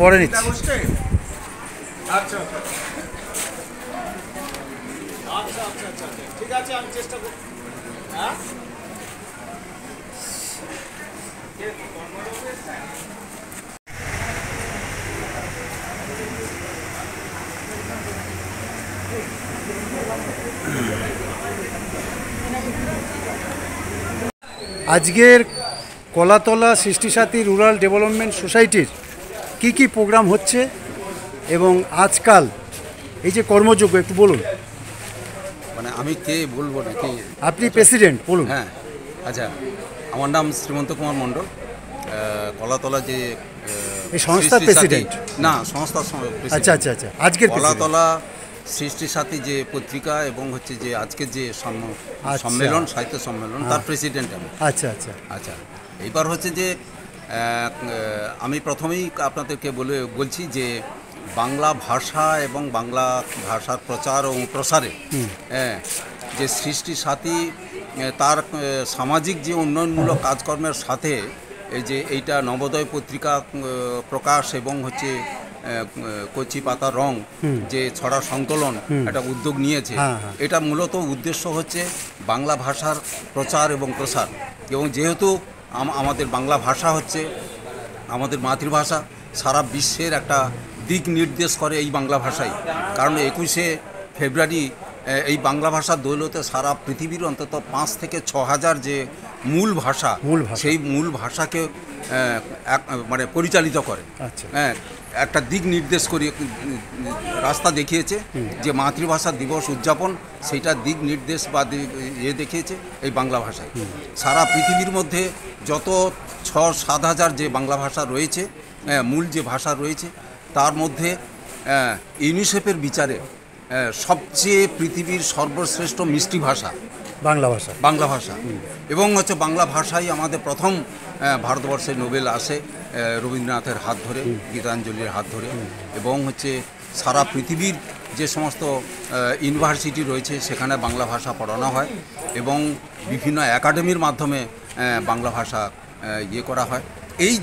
পরে নিচ্ছি। আচ্ছা, ঠিক আছে, আমি চেষ্টা করব। আজকের কলাতলা সৃষ্টিসাথী রুরাল ডেভেলপমেন্ট সোসাইটির কি প্রোগ্রাম হচ্ছে এবং আজকাল এই যে কর্মযোগ্য, একটু বলুন। মানে আমি কে বলবো নাকি? আপনি প্রেসিডেন্ট, বলুন। হ্যাঁ, আচ্ছা, আমার নাম শ্রীমন্ত কুমার মণ্ডল। কলাতলা যে এই সংস্থার প্রেসিডেন্ট? না, সংস্থার। আচ্ছা আচ্ছা আচ্ছা। আজকের কলাতলা সৃষ্টিসাথী যে পত্রিকা এবং হচ্ছে যে আজকের যে সম্মেলন, সাহিত্য সম্মেলন, তার প্রেসিডেন্ট আমি। আচ্ছা আচ্ছা আচ্ছা। এইবার হচ্ছে যে আমি প্রথমেই আপনাদেরকে বলছি যে বাংলা ভাষা এবং বাংলা ভাষার প্রচার ও প্রসারে যে সৃষ্টিসাথী তার সামাজিক যে উন্নয়নমূলক কাজকর্মের সাথে এই যে এইটা নবোদয় পত্রিকা প্রকাশ এবং হচ্ছে কচি পাতা রং যে ছড়া সংকলন একটা উদ্যোগ নিয়েছে, এটা মূলত উদ্দেশ্য হচ্ছে বাংলা ভাষার প্রচার এবং প্রসার। এবং যেহেতু আমাদের বাংলা ভাষা হচ্ছে আমাদের মাতৃভাষা, সারা বিশ্বের একটা দিক নির্দেশ করে এই বাংলা ভাষাই। কারণ 21শে ফেব্রুয়ারি এই বাংলা ভাষার দৌলতে সারা পৃথিবীর অন্তত 5 থেকে 6 হাজার যে মূল ভাষা, সেই মূল ভাষাকে মানে পরিচালিত করে। একটা দিক নির্দেশ করে রাস্তা দেখিয়েছে যে মাতৃভাষা দিবস উদযাপন, সেইটা দিক নির্দেশ বা দেখিয়েছে এই বাংলা ভাষায়। সারা পৃথিবীর মধ্যে যত 6-7 হাজার যে বাংলা ভাষা রয়েছে, মূল যে ভাষা রয়েছে, তার মধ্যে ইউনিসেফের বিচারে সবচেয়ে পৃথিবীর সর্বশ্রেষ্ঠ মিষ্টি ভাষা বাংলা ভাষা। এবং হচ্ছে বাংলা ভাষাই আমাদের প্রথম ভারতবর্ষে নোবেল আসে রবীন্দ্রনাথের হাত ধরে, গীতাঞ্জলির হাত ধরে। এবং হচ্ছে সারা পৃথিবীর যে সমস্ত ইউনিভার্সিটি রয়েছে সেখানে বাংলা ভাষা পড়ানো হয় এবং বিভিন্ন একাডেমির মাধ্যমে বাংলা ভাষা করা হয়। এই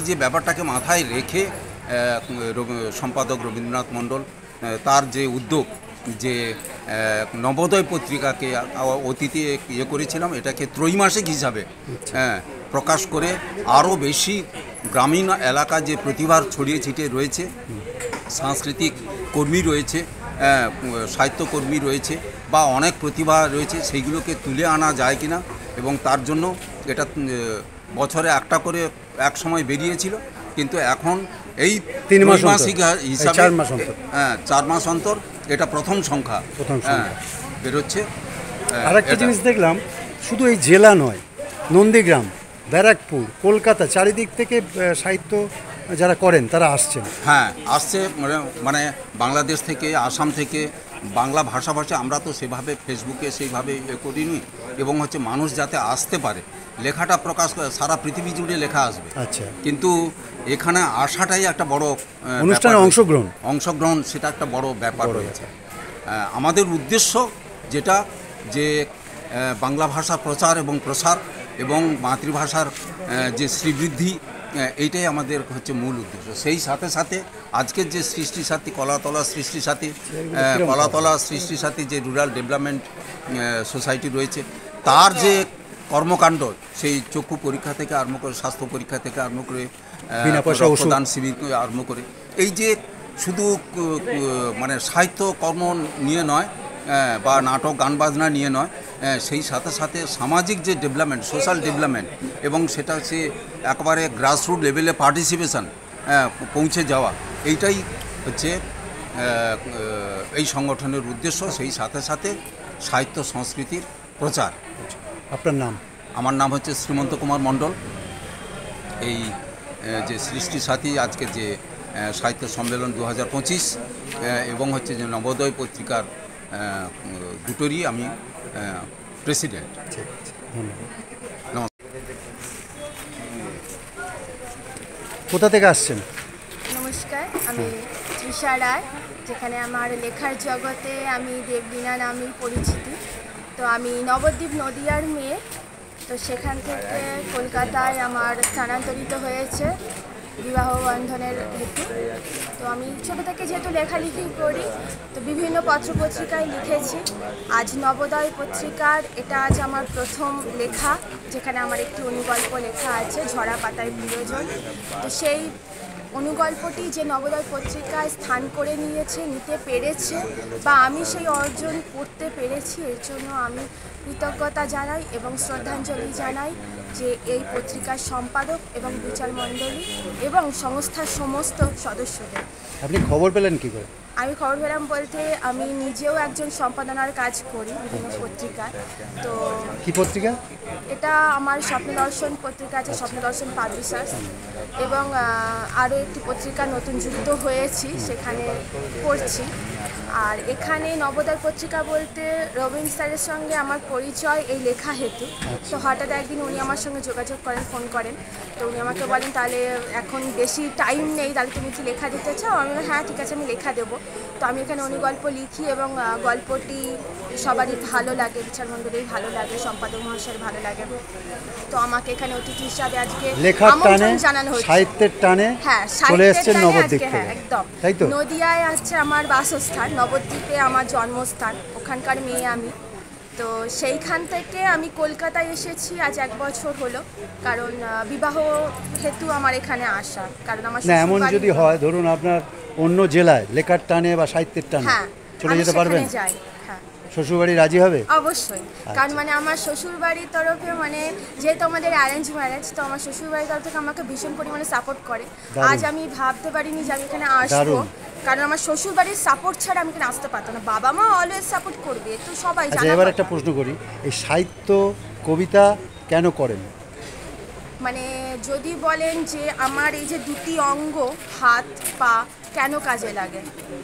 যে ব্যাপারটাকে মাথায় রেখে সম্পাদক রবীন্দ্রনাথ মণ্ডল তার যে উদ্যোগ, যে নবোদয় পত্রিকাকে অতীতে করেছিলাম, এটাকে ত্রৈমাসিক হিসাবে প্রকাশ করে আরও বেশি গ্রামীণ এলাকা যে প্রতিভার ছড়িয়ে ছিটিয়ে রয়েছে, সাংস্কৃতিক কর্মী রয়েছে, সাহিত্যকর্মী রয়েছে বা অনেক প্রতিভা রয়েছে, সেইগুলোকে তুলে আনা যায় কিনা। এবং তার জন্য এটা বছরে একটা করে এক সময় বেরিয়েছিল, কিন্তু এখন এই 3 মাসিক হিসাবে 4 মাস অন্তর এটা প্রথম সংখ্যা বেরোচ্ছে। আর একটা জিনিস দেখলাম, শুধু এই জেলা নয়, নন্দীগ্রাম, ব্যারাকপুর, কলকাতা, চারিদিক থেকে সাহিত্য যারা করেন তারা আসছেন। আসছে, মানে বাংলাদেশ থেকে, আসাম থেকে। বাংলা ভাষাভাষী আমরা তো সেভাবে ফেসবুকে সেইভাবে করিনি, এবং হচ্ছে মানুষ যাতে আসতে পারে, লেখাটা প্রকাশ করে, সারা পৃথিবী জুড়ে লেখা আসবে। আচ্ছা, কিন্তু এখানে আসাটাই একটা বড় অনুষ্ঠানে অংশগ্রহণ, সেটা একটা বড় ব্যাপার রয়েছে। আমাদের উদ্দেশ্য যেটা, যে বাংলা ভাষা প্রচার এবং প্রসার এবং মাতৃভাষার যে শ্রীবৃদ্ধি, এইটাই আমাদের হচ্ছে মূল উদ্দেশ্য। সেই সাথে সাথে আজকের যে সৃষ্টি সাথী, কলাতলা সৃষ্টি সাথী যে রুরাল ডেভেলপমেন্ট সোসাইটি রয়েছে, তার যে কর্মকাণ্ড, সেই চক্ষু পরীক্ষা থেকে আরম্ভ করে, স্বাস্থ্য পরীক্ষা থেকে আরম্ভ করে, রক্তদান শিবির আরম্ভ করে, এই যে শুধু মানে সাহিত্য কর্ম নিয়ে নয় বা নাটক গান বাজনা নিয়ে নয়, সেই সাথে সাথে সামাজিক যে ডেভেলপমেন্ট, সোশ্যাল ডেভেলপমেন্ট, এবং সেটা হচ্ছে একেবারে গ্রাসরুট লেভেলে পার্টিসিপেশন পৌঁছে যাওয়া, এইটাই হচ্ছে এই সংগঠনের উদ্দেশ্য। সেই সাথে সাথে সাহিত্য সংস্কৃতির প্রচার। আপনার নাম? আমার নাম হচ্ছে শ্রীমন্ত কুমার মণ্ডল। এই যে সৃষ্টি সাথী, আজকের যে সাহিত্য সম্মেলন 2025 এবং হচ্ছে যে নবোদয় পত্রিকার দুটোরই আমি প্রেসিডেন্ট। ধন্যবাদ। কোথা থেকে আসছেন? নমস্কার, আমি তৃষা রায়। যেখানে আমার লেখার জগতে আমি দেবলীনা নামেই পরিচিতি। তো আমি নবদ্বীপ নদিয়ার মেয়ে। তো সেখান থেকে কলকাতায় আমার স্থানান্তরিত হয়েছে বিবাহ বন্ধনের হেতু। তো আমি ছোটো থেকে যেহেতু লেখালেখি করি, তো বিভিন্ন পত্রপত্রিকায় লিখেছি। আজ নবোদয় পত্রিকার এটা আজ আমার প্রথম লেখা, যেখানে আমার একটি অনুগল্প লেখা আছে, ঝরা পাতায় প্রিয়জন। তো সেই অনুগল্পটি যে নবোদয় পত্রিকায় স্থান করে নিতে পেরেছে বা আমি সেই অর্জন করতে পেরেছি, এর জন্য আমি কৃতজ্ঞতা জানাই এবং শ্রদ্ধাঞ্জলি জানাই যে এই পত্রিকার সম্পাদক এবং বিচার মণ্ডলী এবং সংস্থার সমস্ত সদস্যদের। আপনি খবর পেলেন কী করে? আমি খবর পেলাম বলতে, আমি নিজেও একজন সম্পাদনার কাজ করি বিভিন্ন পত্রিকায়। তো কি পত্রিকা? এটা আমার স্বপ্নদর্শন পত্রিকা আছে, স্বপ্নদর্শন পাবলিশার্স, এবং আরও একটি পত্রিকা নতুন যুক্ত হয়েছি, সেখানে করছি। আর এখানে নবোদয় পত্রিকা বলতে রবীন্দ্র স্যারের সঙ্গে আমার পরিচয় এই লেখা হেতু। তো হঠাৎ একদিন উনি আমার সঙ্গে যোগাযোগ করেন, ফোন করেন। তো উনি আমাকে বলেন, তাহলে এখন বেশি টাইম নেই, তাহলে তুমি কি লেখা দিতে চাও? আমি বললাম হ্যাঁ ঠিক আছে, আমি লেখা দেবো। তো আমি এখানে অনুগল্প লিখি এবং গল্পটি সবারই ভালো লাগে, বিচার মণ্ডলীর ভালো লাগে, সম্পাদক মহাশয়ের ভালো লাগে। তো আমাকে এখানে অতিথি হিসাবে আজকে আমন্ত্রণ জানানো হচ্ছে। সাহিত্যের টানে চলে এসেছেন নবদ্বীপ থেকে। একদম, তাই তো? নদিয়ায় আছে আমার বাসস্থান, নবদ্বীপে আমার জন্মস্থান, ওখানকার মেয়ে আমি। তো সেইখান থেকে আমি কলকাতায় এসেছি আজ 1 বছর হলো, কারণ বিবাহ হেতু আমার এখানে আসা। কারণ আমার না, এমন যদি হয়, ধরুন আপনার অন্য জেলায় লেখার টানে বা সাহিত্যের টানে চলে যেতে পারবেন? যাই, হ্যাঁ। শ্বশুরবাড়ি রাজি হবে? অবশ্যই, কারণ মানে আমার শ্বশুরবাড়ির তরফে মানে যেহেতু আমাদের অ্যারেঞ্জ ম্যারেজ, তো আমার শ্বশুরবাড়ির তরফ থেকে আমাকে ভীষণ পরিমাণে সাপোর্ট করে। আজ আমি ভাবতে পারিনি যে আমি এখানে আসবো, কারণ আমার শ্বশুরবাড়ির সাপোর্ট ছাড়া আমি এখানে আসতে পারতাম না। বাবা মা অলওয়েজ সাপোর্ট করবে, তো সবাই জানে। আচ্ছা, এবার একটা প্রশ্ন করি, এই সাহিত্য কবিতা কেন করেন? মানে যদি বলেন যে আমার এই যে দুটি অঙ্গ হাত পা কেন কাজে লাগে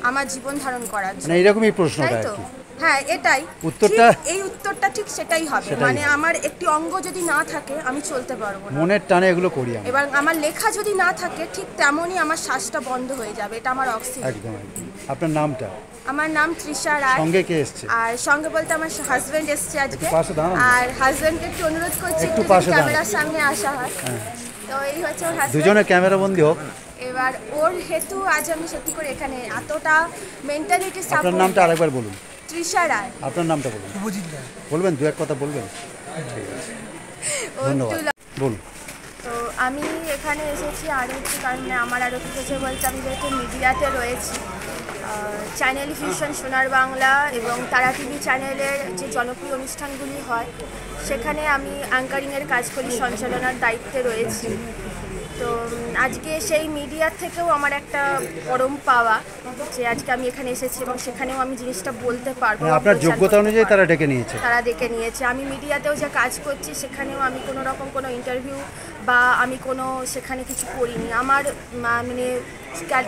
আমার জীবন ধারণ করার জন্য, মানে এরকমই প্রশ্নটা আর কি। হ্যাঁ, এটাই উত্তরটা, এই উত্তরটা ঠিক সেটাই হবে। মানে আমার একটি অঙ্গ যদি না থাকে আমি চলতে পারবো না, মনের টানে এগুলো করি আমি। এবার আমার লেখা যদি না থাকে ঠিক তেমনই আমার শ্বাসটা বন্ধ হয়ে যাবে, এটা আমার অক্সিজেন। একদম। আপনার নামটা? আমার নাম তৃষা রায়। সঙ্গে কে এসছে? আর সঙ্গে বলতে আমার হাজবেন্ড এসছে আজকে। আর হাজবেন্ডকে একটু অনুরোধ করছি একটু ক্যামেরার সামনে আসা হয়। তো এই হচ্ছে ওর হাজবেন্ড, দুজনে ক্যামেরা বন্দি হোক। এবার ওর হেতু আজ আমি সত্যি করে এখানে এতটা মেন্টালিটি সাপোর্ট। আপনার নামটা আরেকবার বলুন। তৃষা রায়। আপনার নামটা বলুন। বলবেন, দু এক কথা বলবেন? ঠিক আছে, ধন্যবাদ। বলুন। তো আমি এখানে এসেছি আর একটু কারণে আমার আরও কিছু বলতে, আমি যেহেতু মিডিয়াতে রয়েছি, চ্যানেল ভিশন, সোনার বাংলা এবং তারা টিভি চ্যানেলের যে জনপ্রিয় অনুষ্ঠানগুলি হয় সেখানে আমি অ্যাঙ্কারিংয়ের কাজ করি, সঞ্চালনার দায়িত্বে রয়েছি। তো আজকে সেই মিডিয়ার থেকেও আমার একটা পরম পাওয়া যে আজকে আমি এখানে এসেছি এবং সেখানেও আমি জিনিসটা বলতে পারবো। আপনার যোগ্যতা অনুযায়ী তারা ডেকে নিয়েছে? তারা ডেকে নিয়েছে। আমি মিডিয়াতেও যে কাজ করছি সেখানেও আমি কোনো রকম কোনো ইন্টারভিউ বা আমি কোনো সেখানে কিছু করিনি। আমার মানে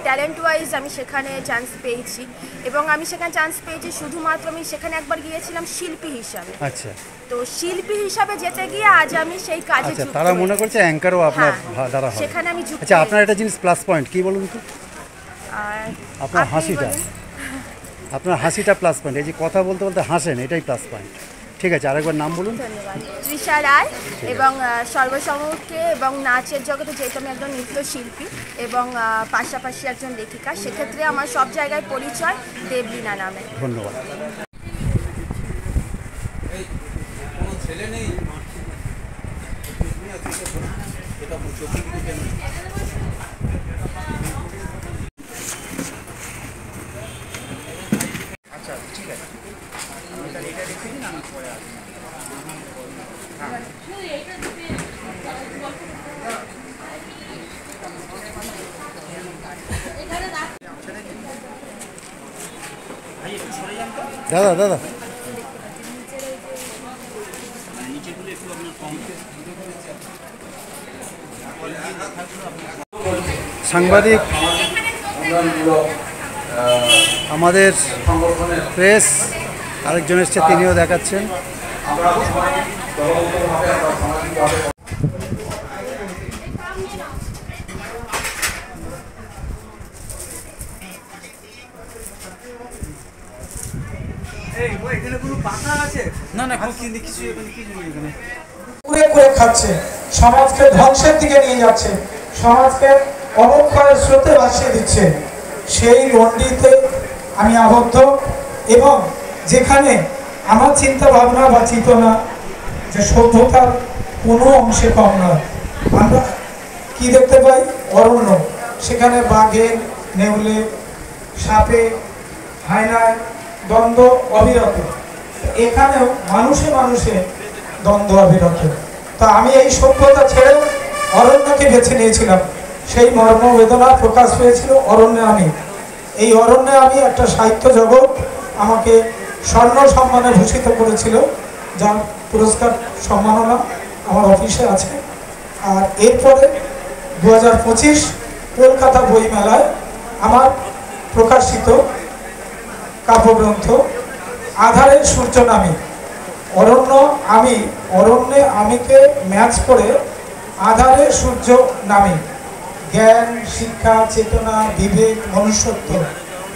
ট্যালেন্ট ওয়াইজ আমি সেখানে চান্স পেয়েছি এবং আমি সেখানে চান্স পেয়েছি শুধুমাত্র আমি সেখানে একবার গিয়েছিলাম শিল্পী হিসাবে। আচ্ছা। তো শিল্পী হিসাবে যেতে গিয়ে আজ আমি সেই কাজে যুক্ত। তারা মনে করছে অ্যাঙ্কারও আপনার দ্বারা হয়। সেখানে আমি যুক্ত। আচ্ছা, আপনার একটা জিনিস প্লাস পয়েন্ট কি বলুন তো? আপনার হাসিটা, আপনার হাসিটা প্লাস পয়েন্ট। এই যে কথা বলতে বলতে হাসেন, এটাই প্লাস পয়েন্ট। ঠিক আছে, আরেকবার নাম বলুন। ধন্যবাদ। তৃষা রায়। এবং সর্বসমক্ষে এবং নাচের জগতে যেহেতু আমি একজন নৃত্যশিল্পী এবং পাশাপাশি একজন লেখিকা, সেক্ষেত্রে আমার সব জায়গায় পরিচয় দেবলীনা নামে। ধন্যবাদ। আচ্ছা, ঠিক আছে, আমি তাহলে এটা রেখে দিন, আমি পরে আসবো। দাদা দাদা সাংবাদিক, আমাদের প্রেস আরেকজন এসছে, তিনিও দেখাচ্ছেন। করে খাচ্ছে, সমাজকে ধ্বংসের দিকে নিয়ে যাচ্ছে, সমাজকে অবক্ষয়ের স্রোতে ভাসিয়ে দিচ্ছে। সেই গণ্ডিতে আমি আবদ্ধ এবং যেখানে আমার চিন্তা ভাবনা বা চেতনা যে সভ্যতার কোনো অংশে কম নয়। আমরা কি দেখতে পাই? অরণ্য, সেখানে বাঘে, নেউলে, সাপে, হায়নায় দ্বন্দ্ব অবিরত। এখানেও মানুষে মানুষে দ্বন্দ্ব অবিরত। তা আমি এই সভ্যতা ছেড়েও অরণ্যকে বেছে নিয়েছিলাম। সেই মর্ম বেদনা প্রকাশ পেয়েছিল অরণ্যে। আমি এই অরণ্যে আমি একটা সাহিত্য জগৎ আমাকে স্বর্ণ সম্মানে ভূষিত করেছিল, যার পুরস্কার সম্মাননা আমার অফিসে আছে। আর এরপরে 2025 কলকাতা বইমেলায় আমার প্রকাশিত কাব্যগ্রন্থ আধারের সূর্য নামে অরণ্য, আমি অরণ্যে আমিকে ম্যাচ করে আধারে সূর্য নামে জ্ঞান, শিক্ষা, চেতনা, বিবেক, মনুষ্যত্ব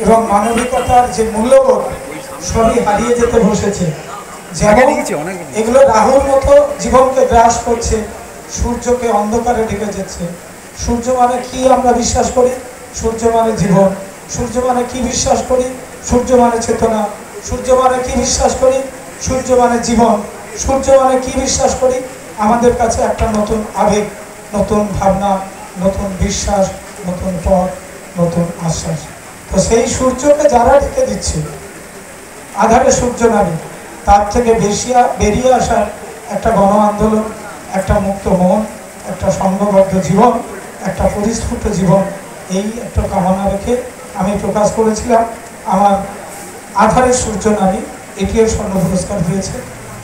এবং মানবিকতার যে মূল্যবোধ সবই হারিয়ে যেতে বসেছে। যেমন এগুলো রাহুর মতো জীবনকে গ্রাস করছে, সূর্যকে অন্ধকারে ঢেকে যাচ্ছে। সূর্য মানে কি আমরা বিশ্বাস করি? সূর্য মানে জীবন। সূর্য মানে কি বিশ্বাস করি? সূর্য মানে চেতনা। সূর্য মানে কি বিশ্বাস করি? সূর্য মানে জীবন। সূর্য মানে কি বিশ্বাস করি? আমাদের কাছে একটা নতুন আবেগ, নতুন ভাবনা, নতুন বিশ্বাস, নতুন পথ, নতুন আশ্বাস। তো সেই সূর্যকে যারা ঢেকে দিচ্ছে আধারে সূর্য নামে, তার থেকে বেরিয়ে আসার একটা গণ আন্দোলন, একটা মুক্ত মন, একটা সংঘবদ্ধ জীবন, একটা পরিস্ফুট জীবন, এই একটা কামনা রেখে আমি প্রকাশ করেছিলাম আমার আধারে সূর্য নামে। এটিও স্বর্ণ পুরস্কার হয়েছে,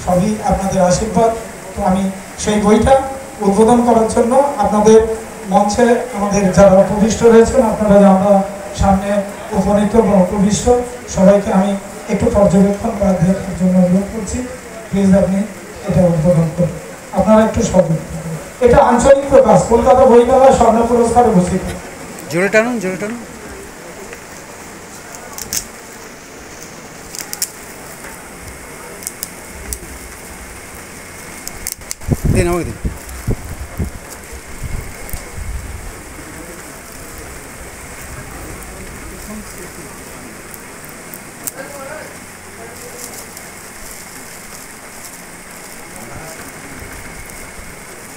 সবই আপনাদের আশীর্বাদ। তো আমি সেই বইটা উদ্বোধন করার জন্য আপনাদের মঞ্চে আমাদের যারা উপবিষ্ট রয়েছেন, আপনারা যারা সামনে উপনীত বা উপবিষ্ট, সবাইকে আমি একটু পর্যবেক্ষণ করার জন্য অনুরোধ করছি। প্লিজ আপনি এটা উদ্বোধন করুন, আপনারা একটু সহযোগিতা করুন। এটা আঞ্চলিক প্রকাশ, কলকাতা বইমেলা স্বর্ণ পুরস্কারে ঘোষিত। জোরে টানুন, জোরে টানুন। দিন আমাকে দিন।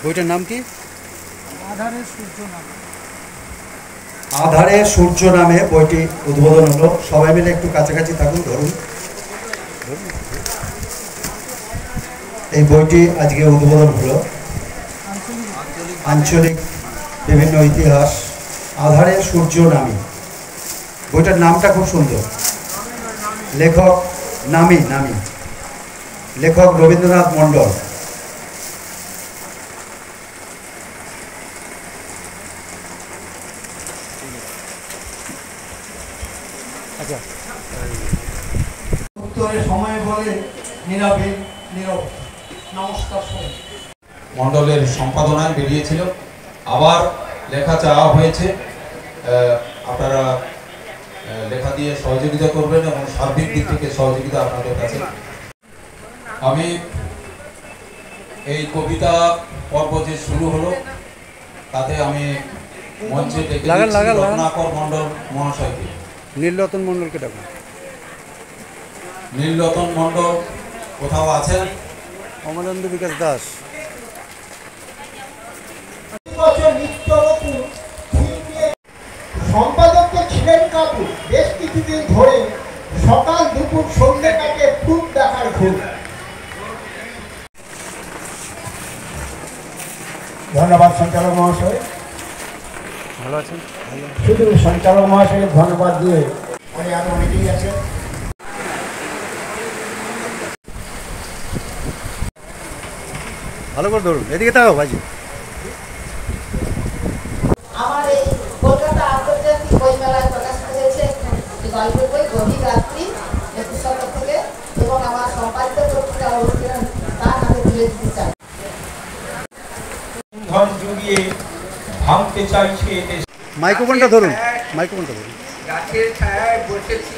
বইটার নাম কি? আধারে সূর্য নামে। আধারে সূর্য নামে বইটি উদ্বোধন হলো। সবাই মিলে একটু কাছাকাছি থাকুন, ধরুন। এই বইটি আজকে উদ্বোধন হলো। আঞ্চলিক বিভিন্ন ইতিহাস, আধারে সূর্য নামে। বইটার নামটা খুব সুন্দর। লেখক নামি, লেখক রবীন্দ্রনাথ মণ্ডল। উত্তরের সময় বলে নীরবে নীরব। নমস্কার। মণ্ডলের সম্পাদনায় বেরিয়েছিল, আবার লেখা চাওয়া হয়েছে। আপনারা লেখা দিয়ে সহযোগিতা করবেন এবং সার্বিক দিক থেকে সহযোগিতা আপনাদের কাছে। আমি এই কবিতা পর্ব যে শুরু হলো, তাতে আমি মঞ্চে ডেকে রত্নাকর মণ্ডল মহাশয়কে। নীলরতন মণ্ডলকে ডাকুন। নীলরতন মণ্ডল কোথাও আছেন? অমলানন্দ বিকাশ দাস। সম্পাদক ছিলেন কাপুর। বেশ কিছুদিন ধরে সকাল দুপুর সন্ধ্যে কাটে ফুল দেখার ঘুর। ধন্যবাদ সঞ্চালক মহাশয়। ভালো আছেন? শুধু সঞ্চালক মহাশয়ের ধন্যবাদ দিয়ে উনি আরো অনেকেই আছেন। ভালো করে ধরুন, এদিকে তাকাও ভাইজি। আমার এই কলকাতা আন্তর্জাতিক বইমেলায় প্রকাশিত হয়েছে গল্পের বই গভীর রাত্রি পুস্তক থেকে, এবং আমার সম্পাদিত পত্রিকা অনুশীলন তার হাতে তুলে দিতে চাই। ধন জুগিয়ে ভাঙতে চাইছে। মাইক্রোফোনটা ধরুন, মাইক্রোফোনটা ধরুন। গাছের ছায়ায় বসেছি।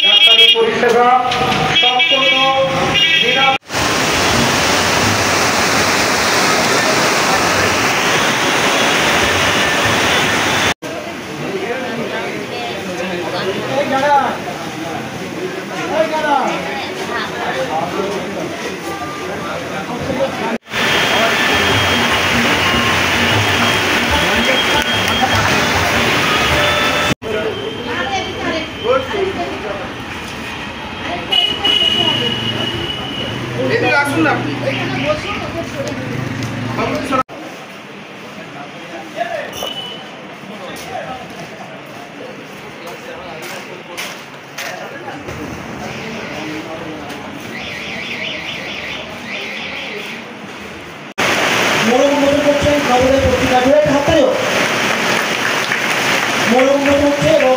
ডাক্তারি পরিষেবা সম্পূর্ণ বিনামূল্যে। আসুন না আপনি। মনোমোদন করছেন খবরের পত্রিকা জুড়ে হাতেও মনোমোদন হচ্ছে এবং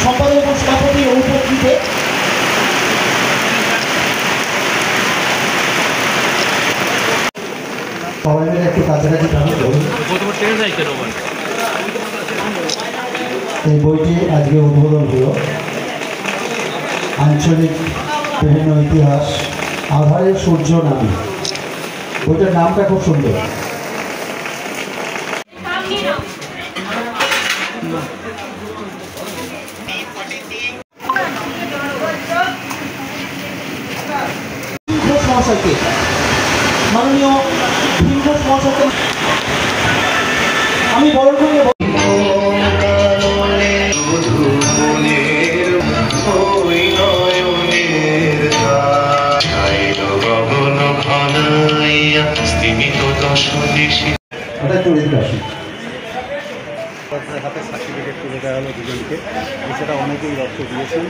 সম্পাদক এবং সভাপতি অনুপস্থিতে সবাই মিলে একটু কাছাকাছি থাকুন। এই বইটি আজকে উদ্বোধন হলো। আঞ্চলিক বিভিন্ন ইতিহাস, আধারে সূর্য নামে। বইটার নামটা খুব সুন্দর। Thank you. মহাশয়কে মাননীয় ভীম ঘোষ মহাশয়কে আমি বড় করে হাতে সার্টিফিকেট তুলে দেওয়া হলো দুজনকে, এছাড়া অনেকেই রক্ত দিয়েছেন।